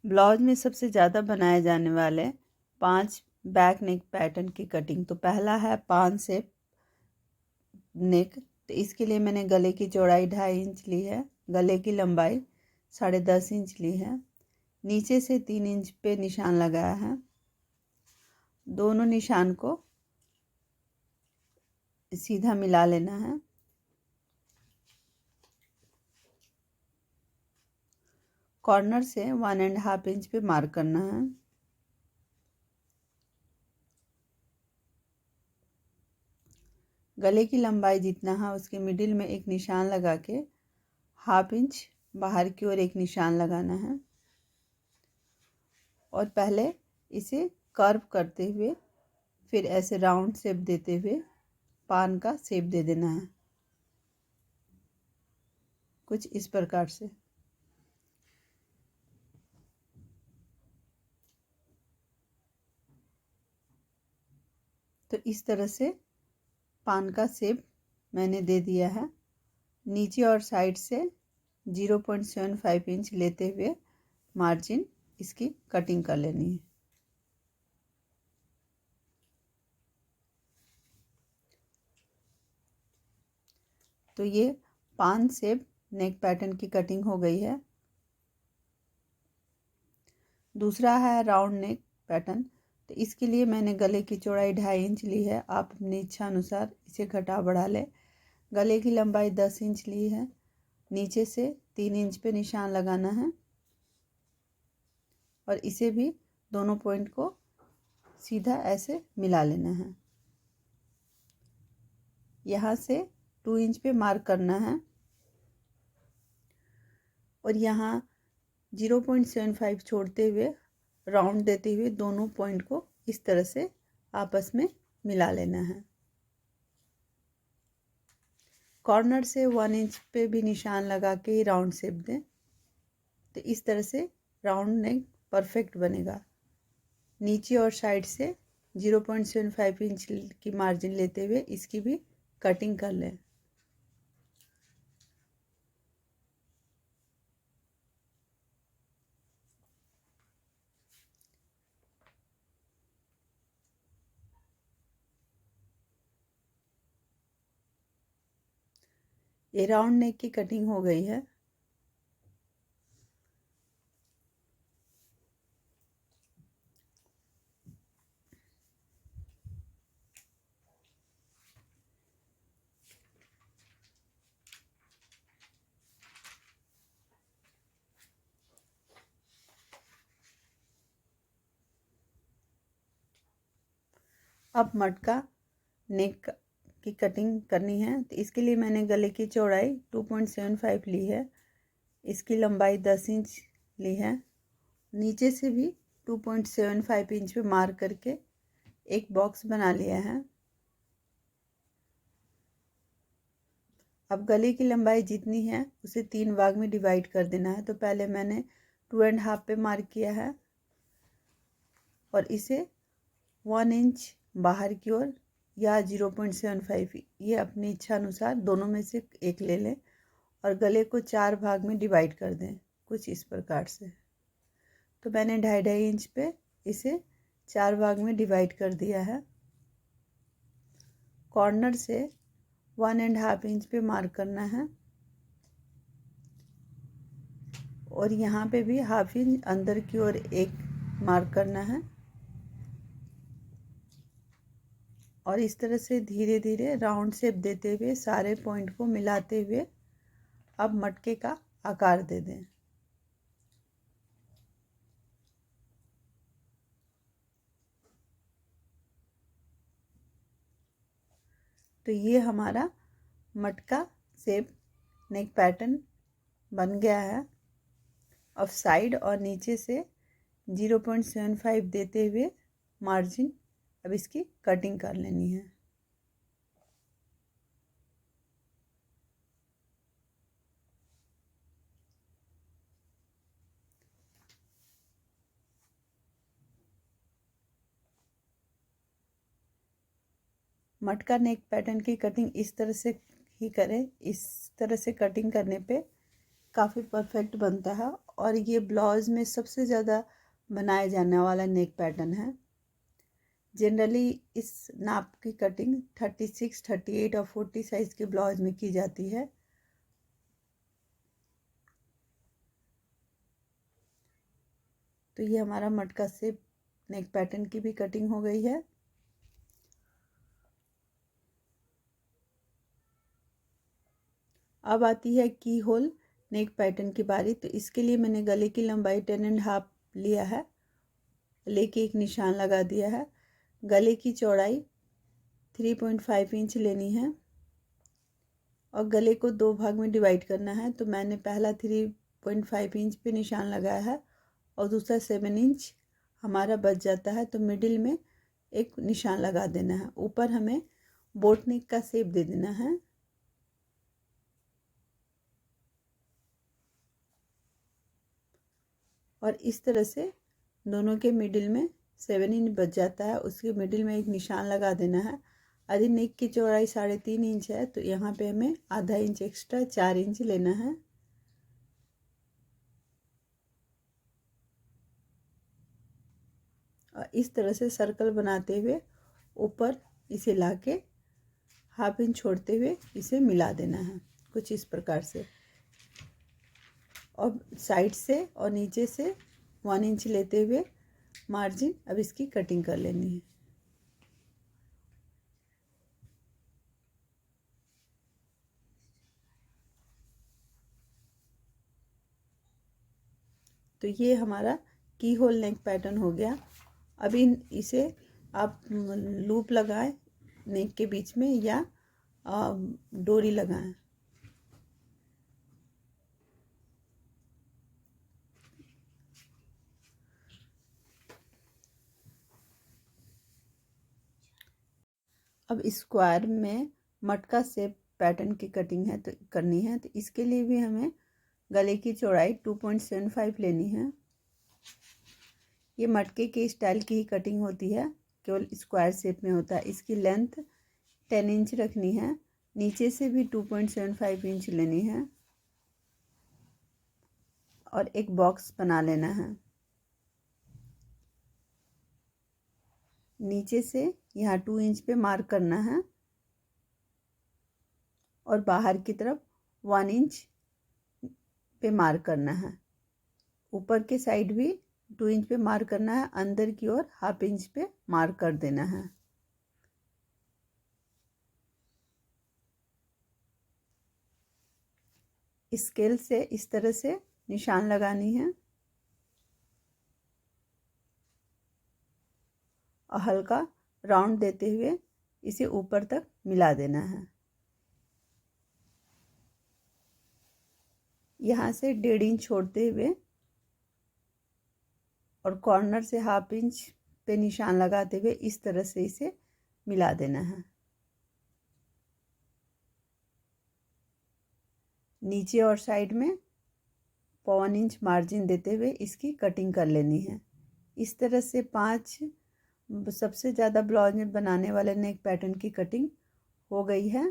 Blouse में सबसे ज़्यादा बनाए जाने वाले 5 बैक नेक पैटर्न की कटिंग। तो पहला है 5 से नेक। तो इसके लिए मैंने गले की चौड़ाई 2.5 इंच ली है, गले की लंबाई 10.5 इंच ली है, नीचे से 3 इंच पे निशान लगाया है। दोनों निशान को सीधा मिला लेना है। कॉर्नर से 1.5 इंच पे मार्क करना है। गले की लंबाई जितना है उसके मिडिल में एक निशान लगा के 1/2 इंच बाहर की ओर एक निशान लगाना है और पहले इसे कर्व करते हुए फिर ऐसे राउंड शेप देते हुए पान का शेप दे देना है, कुछ इस प्रकार से। तो इस तरह से पान का शेप मैंने दे दिया है। नीचे और साइड से 0.75 इंच लेते हुए मार्जिन इसकी कटिंग कर लेनी है। तो ये पान शेप नेक पैटर्न की कटिंग हो गई है। दूसरा है राउंड नेक पैटर्न। तो इसके लिए मैंने गले की चौड़ाई 2.5 इंच ली है। आप अपनी इच्छा अनुसार इसे घटा बढ़ा लें। गले की लंबाई 10 इंच ली है। नीचे से 3 इंच पे निशान लगाना है और इसे भी दोनों पॉइंट को सीधा ऐसे मिला लेना है। यहाँ से 2 इंच पे मार्क करना है और यहाँ 0.75 छोड़ते हुए राउंड देते हुए दोनों पॉइंट को इस तरह से आपस में मिला लेना है। कॉर्नर से 1 इंच पे भी निशान लगा के ही राउंड शेप दें। तो इस तरह से राउंड नेक परफेक्ट बनेगा। नीचे और साइड से 0.75 इंच की मार्जिन लेते हुए इसकी भी कटिंग कर लें। ये राउंड नेक की कटिंग हो गई है। अब मटका नेक की कटिंग करनी है। तो इसके लिए मैंने गले की चौड़ाई 2.75 ली है, इसकी लंबाई 10 इंच ली है। नीचे से भी 2.75 इंच पे मार्क करके एक बॉक्स बना लिया है। अब गले की लंबाई जितनी है उसे 3 भाग में डिवाइड कर देना है। तो पहले मैंने 2.5 पे मार्क किया है और इसे 1 इंच बाहर की ओर या 0.75, ये अपनी इच्छा अनुसार दोनों में से एक ले लें और गले को 4 भाग में डिवाइड कर दें, कुछ इस प्रकार से। तो मैंने 2.5 इंच पे इसे 4 भाग में डिवाइड कर दिया है। कॉर्नर से 1.5 इंच पे मार्क करना है और यहाँ पे भी 1/2 इंच अंदर की ओर एक मार्क करना है और इस तरह से धीरे धीरे राउंड शेप देते हुए सारे पॉइंट को मिलाते हुए अब मटके का आकार दे दें। तो ये हमारा मटका शेप नेक पैटर्न बन गया है। अब साइड और नीचे से 0.75 देते हुए मार्जिन अब इसकी कटिंग कर लेनी है। मटका नेक पैटर्न की कटिंग इस तरह से ही करें। इस तरह से कटिंग करने पे काफ़ी परफेक्ट बनता है और ये ब्लाउज में सबसे ज़्यादा बनाया जाने वाला नेक पैटर्न है। जनरली इस नाप की कटिंग 36, 38 और 40 साइज़ के ब्लाउज में की जाती है। तो ये हमारा मटका से नेक पैटर्न की भी कटिंग हो गई है। अब आती है की होल नेक पैटर्न की बारी। तो इसके लिए मैंने गले की लंबाई 10.5 लिया है, लेके एक निशान लगा दिया है। गले की चौड़ाई 3.5 इंच लेनी है और गले को 2 भाग में डिवाइड करना है। तो मैंने पहला 3.5 इंच पे निशान लगाया है और दूसरा 7 इंच हमारा बच जाता है। तो मिडिल में एक निशान लगा देना है। ऊपर हमें बोट नेक का शेप दे देना है। और इस तरह से दोनों के मिडिल में 7 इंच बच जाता है। उसके मिडिल में एक निशान लगा देना है। यदि नेक की चौड़ाई 3.5 इंच है तो यहाँ पे हमें आधा इंच एक्स्ट्रा 4 इंच लेना है। और इस तरह से सर्कल बनाते हुए ऊपर इसे लाके हाफ इंच छोड़ते हुए इसे मिला देना है, कुछ इस प्रकार से। और साइड से और नीचे से 1 इंच लेते हुए मार्जिन अब इसकी कटिंग कर लेनी है। तो ये हमारा की होल नेक पैटर्न हो गया। अभी इसे आप लूप लगाएं नेक के बीच में या डोरी लगाएं। अब स्क्वायर में मटका शेप पैटर्न की कटिंग है तो करनी है। तो इसके लिए भी हमें गले की चौड़ाई 2.75 लेनी है। ये मटके के स्टाइल की ही कटिंग होती है, केवल स्क्वायर शेप में होता है। इसकी लेंथ 10 इंच रखनी है। नीचे से भी 2.75 इंच लेनी है और एक बॉक्स बना लेना है। नीचे से यहाँ 2 इंच पे मार्क करना है और बाहर की तरफ 1 इंच पे मार्क करना है। ऊपर के साइड भी 2 इंच पे मार्क करना है। अंदर की ओर हाफ इंच पे मार्क कर देना है। स्केल से इस तरह से निशान लगानी है और हल्का राउंड देते हुए इसे ऊपर तक मिला देना है। यहाँ से 1.5 इंच छोड़ते हुए और कॉर्नर से हाफ इंच पे निशान लगाते हुए इस तरह से इसे मिला देना है। नीचे और साइड में 1.25 इंच मार्जिन देते हुए इसकी कटिंग कर लेनी है। इस तरह से 5 सबसे ज़्यादा ब्लाउज में बनाने वाले नेक पैटर्न की कटिंग हो गई है।